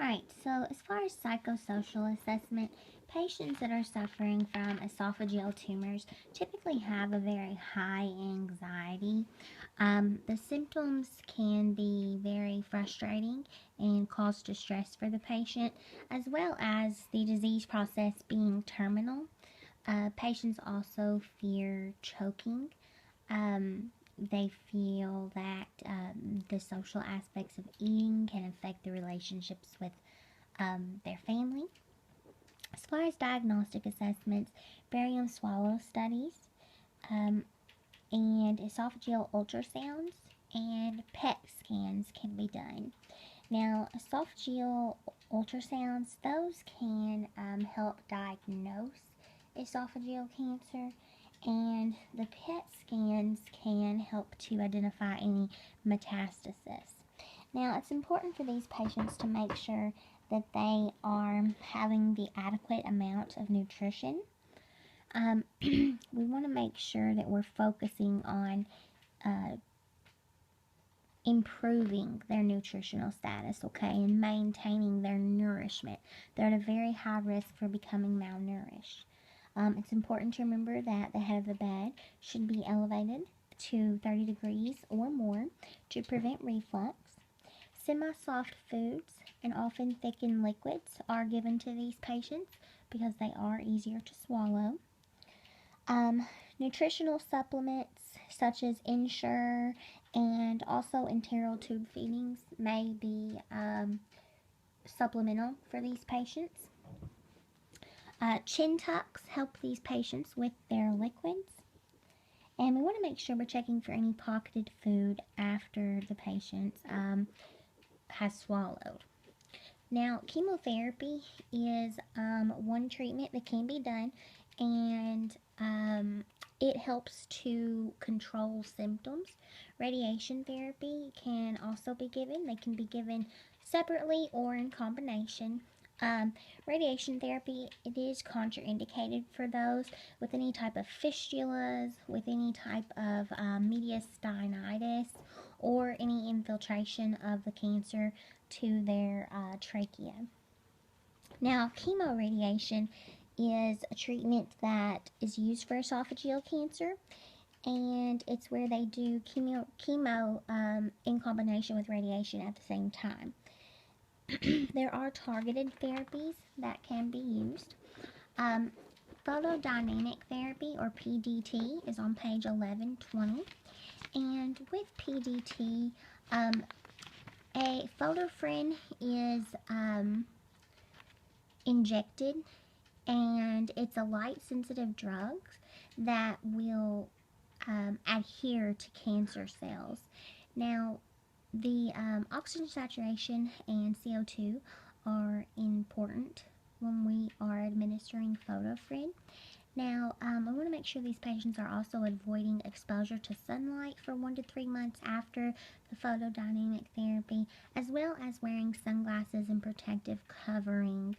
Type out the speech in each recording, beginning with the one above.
Alright, so as far as psychosocial assessment, patients that are suffering from esophageal tumors typically have a very high anxiety. The symptoms can be very frustrating and cause distress for the patient, as well as the disease process being terminal. Patients also fear choking. They feel that the social aspects of eating can affect the relationships with their family. As far as diagnostic assessments, barium swallow studies, um, and esophageal ultrasounds and PET scans can be done. Now, esophageal ultrasounds, those can help diagnose esophageal cancer, and the PET scans can help to identify any metastasis. Now, it's important for these patients to make sure that they are having the adequate amount of nutrition. We want to make sure that we're focusing on uh, improving their nutritional status, okay, and maintaining their nourishment. They're at a very high risk for becoming malnourished. It's important to remember that the head of the bed should be elevated to 30 degrees or more to prevent reflux. Semi-soft foods and often thickened liquids are given to these patients because they are easier to swallow. Nutritional supplements such as Ensure and also enteral tube feedings may be supplemental for these patients. Chin tucks help these patients with their liquids. And we want to make sure we're checking for any pocketed food after the patient has swallowed. Now, chemotherapy is one treatment that can be done, and it helps to control symptoms. Radiation therapy can also be given. They can be given separately or in combination. Radiation therapy, it is contraindicated for those with any type of fistulas, with any type of mediastinitis, or any infiltration of the cancer to their trachea. Now, chemoradiation is a treatment that is used for esophageal cancer, and it's where they do chemo in combination with radiation at the same time. There are targeted therapies that can be used. Photodynamic therapy, or PDT, is on page 1120. And with PDT, a photofrin is injected, and it's a light-sensitive drug that will adhere to cancer cells. Now, the oxygen saturation and CO2 are important when we are administering photofrin. Now, I want to make sure these patients are also avoiding exposure to sunlight for 1 to 3 months after the photodynamic therapy, as well as wearing sunglasses and protective covering.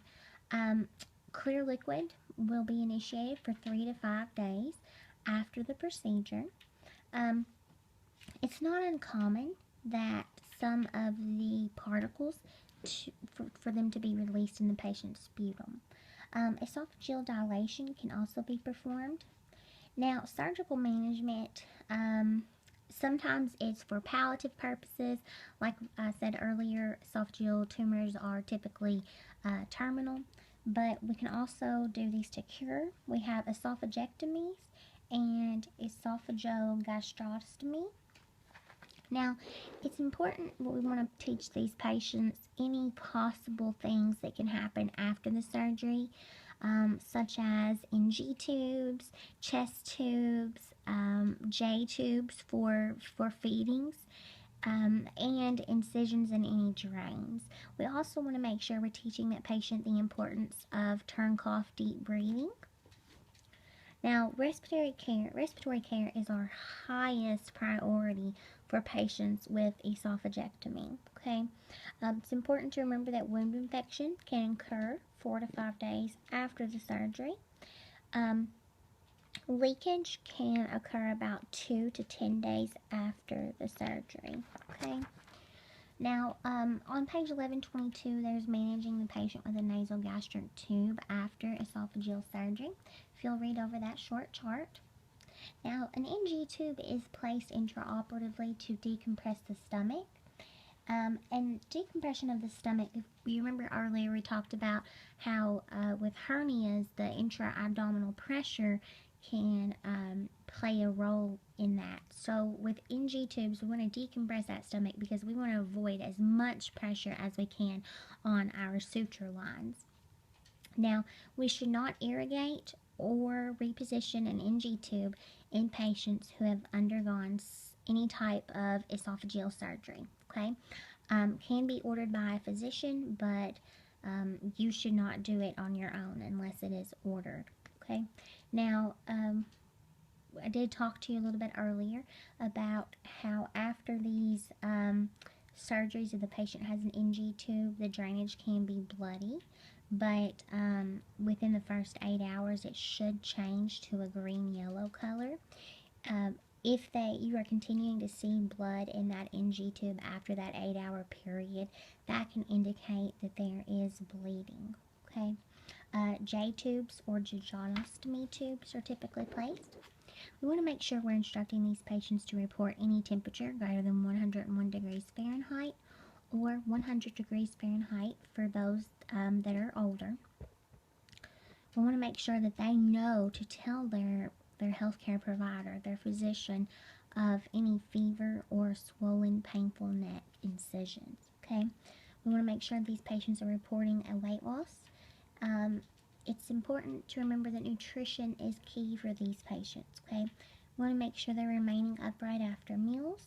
Clear liquid will be initiated for 3 to 5 days after the procedure. It's not uncommon that some of the particles for them to be released in the patient's sputum. Esophageal dilation can also be performed. Now, surgical management, sometimes it's for palliative purposes. Like I said earlier, esophageal tumors are typically terminal, but we can also do these to cure. We have esophagectomies and esophagogastrostomy. Now, it's important what we want to teach these patients any possible things that can happen after the surgery, such as NG tubes, chest tubes, J tubes for feedings, and incisions in any drains. We also want to make sure we're teaching that patient the importance of turn cough deep breathing. Now, respiratory care is our highest priority for patients with esophagectomy. Okay, it's important to remember that wound infection can occur 4 to 5 days after the surgery. Leakage can occur about 2 to 10 days after the surgery. Okay. Now, on page 1122, there's managing the patient with a nasal gastric tube after esophageal surgery. If you'll read over that short chart. Now, an NG tube is placed intraoperatively to decompress the stomach. And decompression of the stomach, if you remember earlier, we talked about how with hernias, the intra-abdominal pressure can play a role in that. So with NG tubes, we want to decompress that stomach because we want to avoid as much pressure as we can on our suture lines. Now, we should not irrigate or reposition an NG tube in patients who have undergone any type of esophageal surgery. Okay, can be ordered by a physician, but you should not do it on your own unless it is ordered. Okay, now I did talk to you a little bit earlier about how after these surgeries, if the patient has an NG tube, the drainage can be bloody, but within the first 8 hours it should change to a green-yellow color. If you are continuing to see blood in that NG tube after that 8-hour period, that can indicate that there is bleeding. Okay, J tubes or jejunostomy tubes are typically placed. We want to make sure we're instructing these patients to report any temperature greater than 101 degrees Fahrenheit or 100 degrees Fahrenheit for those that are older. We want to make sure that they know to tell their healthcare provider, their physician, of any fever or swollen, painful neck incisions. Okay, we want to make sure these patients are reporting a weight loss. It's important to remember that nutrition is key for these patients. Okay, we want to make sure they're remaining upright after meals.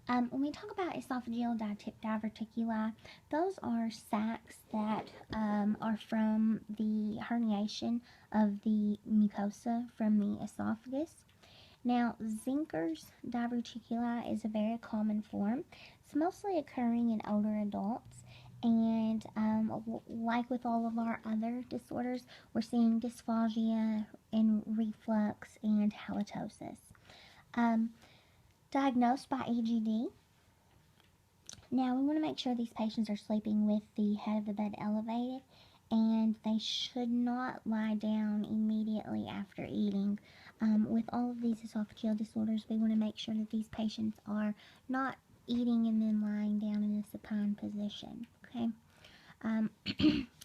When we talk about esophageal diverticuli, those are sacs that are from the herniation of the mucosa from the esophagus. Now, Zinker's diverticuli is a very common form. It's mostly occurring in older adults, and like with all of our other disorders, we're seeing dysphagia and reflux and halitosis. Diagnosed by AGD. Now, we want to make sure these patients are sleeping with the head of the bed elevated, and they should not lie down immediately after eating. With all of these esophageal disorders, we want to make sure that these patients are not eating and then lying down in a supine position. Okay.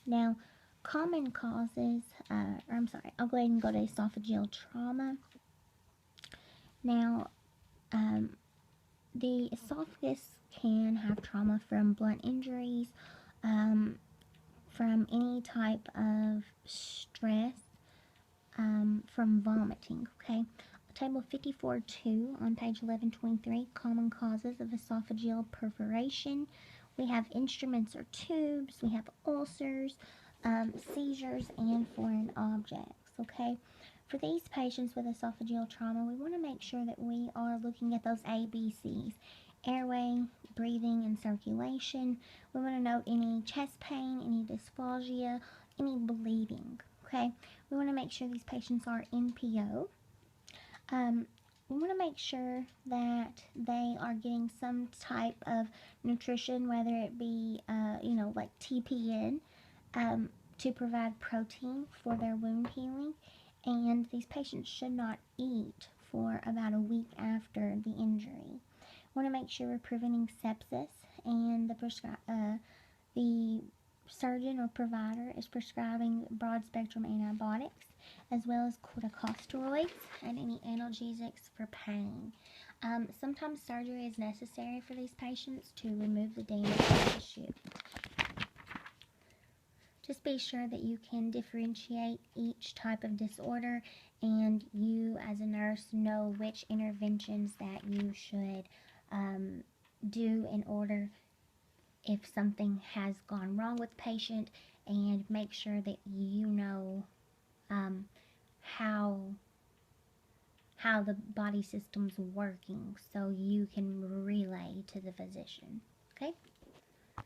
Now, common causes, I'll go ahead and go to esophageal trauma. Now, the esophagus can have trauma from blunt injuries, from any type of stress, from vomiting. Okay, table 54.2 on page 1123, common causes of esophageal perforation. We have instruments or tubes, we have ulcers, seizures, and foreign objects. Okay, for these patients with esophageal trauma, we want to make sure that we are looking at those ABCs: airway, breathing, and circulation. We want to note any chest pain, any dysphagia, any bleeding. Okay, we want to make sure these patients are NPO. We want to make sure that they are getting some type of nutrition, whether it be, like TPN, to provide protein for their wound healing. And these patients should not eat for about a week after the injury. We want to make sure we're preventing sepsis, and the surgeon or provider is prescribing broad-spectrum antibiotics as well as corticosteroids and any analgesics for pain. Sometimes surgery is necessary for these patients to remove the damaged tissue. Just be sure that you can differentiate each type of disorder, and you as a nurse know which interventions that you should do in order if something has gone wrong with the patient, and make sure that you know how the body system's working so you can relay to the physician. Okay?